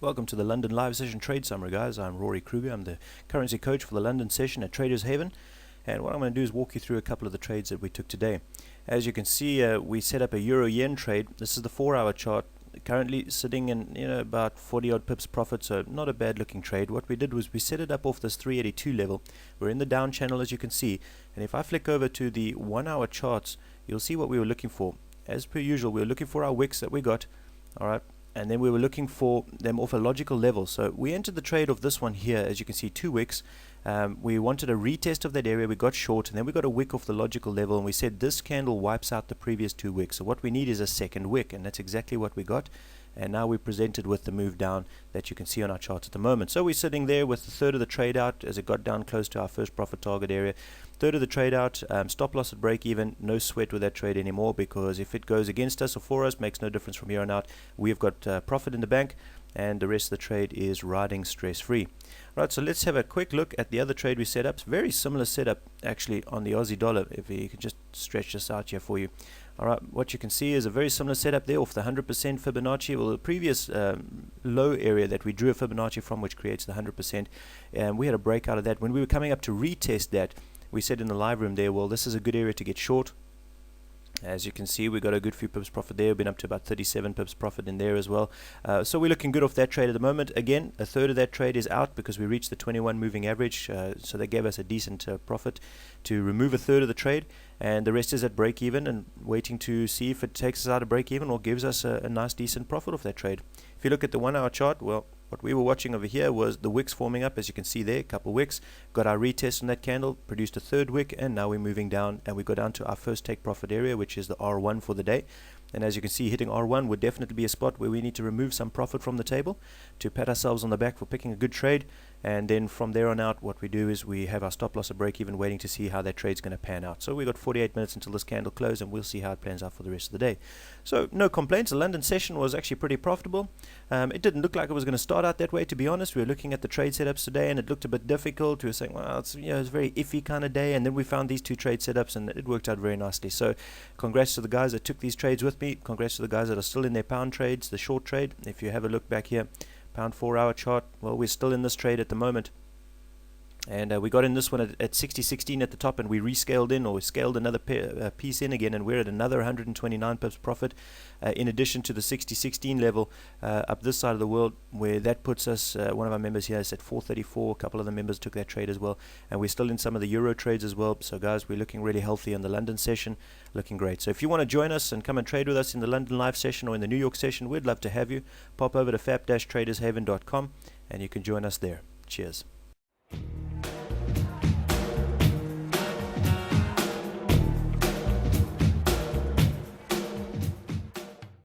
Welcome to the London Live Session Trade Summary, guys. I'm Rory Kruger. I'm the currency coach for the London session at Traders Haven. And what I'm going to do is walk you through a couple of the trades that we took today. As you can see, we set up a Euro-Yen trade. This is the 4-hour chart. Currently sitting in about 40 odd pips profit, so not a bad looking trade. What we did was we set it up off this 382 level. We're in the down channel, as you can see. And if I flick over to the 1-hour charts, you'll see what we were looking for. As per usual, we were looking for our wicks that we got. Alright. And then we were looking for them off a logical level. So we entered the trade of this one here, as you can see, 2 wicks. We wanted a retest of that area. We got short, and then we got a wick off the logical level, and we said this candle wipes out the previous 2 wicks. So what we need is a second wick, and that's exactly what we got. And now we're presented with the move down that you can see on our charts at the moment. So we're sitting there with a third of the trade out as it got down close to our first profit target area. Third of the trade out, stop loss at break even, no sweat with that trade anymore, because if it goes against us or for us, makes no difference from here on out. We've got profit in the bank, and the rest of the trade is riding stress free. Right, so let's have a quick look at the other trade we set up. It's a very similar setup actually on the Aussie dollar, if you can just stretch this out here for you. Alright, what you can see is a very similar setup there off the 100% Fibonacci, well, the previous low area that we drew a Fibonacci from, which creates the 100%, and we had a breakout of that. When we were coming up to retest that, we said in the live room there, well, this is a good area to get short. As you can see, we got a good few pips profit there. We've been up to about 37 pips profit in there as well. So we're looking good off that trade at the moment. Again, a third of that trade is out because we reached the 21 moving average. So they gave us a decent profit to remove a third of the trade. And the rest is at break even and waiting to see if it takes us out of break even or gives us a nice decent profit off that trade. If you look at the 1-hour chart, well, what we were watching over here was the wicks forming up, as you can see there, a couple wicks. Got our retest on that candle, produced a third wick, and now we're moving down, and we go down to our first take profit area, which is the R1 for the day. And as you can see, hitting R1 would definitely be a spot where we need to remove some profit from the table to pat ourselves on the back for picking a good trade. And then from there on out, what we do is we have our stop loss at break even, waiting to see how that trade's going to pan out. So we got 48 minutes until this candle closes, and we'll see how it plans out for the rest of the day. So no complaints. The London session was actually pretty profitable. It didn't look like it was going to start out that way, to be honest. We were looking at the trade setups today, and it looked a bit difficult. We were saying, well, it's, it's a very iffy kind of day, and then we found these 2 trade setups, and it worked out very nicely. So congrats to the guys that took these trades with me. Congrats to the guys that are still in their pound trades, the short trade. If you have a look back here, pound 4-hour chart, well, we're still in this trade at the moment. And we got in this one at 60.16 at the top, and we rescaled in, or we scaled another piece in again, and we're at another 129 pips profit, in addition to the 60.16 level up this side of the world, where that puts us, one of our members here is at 434. A couple of the members took that trade as well, and we're still in some of the euro trades as well. So guys, we're looking really healthy on the London session, looking great. So if you want to join us and come and trade with us in the London live session or in the New York session, we'd love to have you. Pop over to fap-tradershaven.com and you can join us there. Cheers.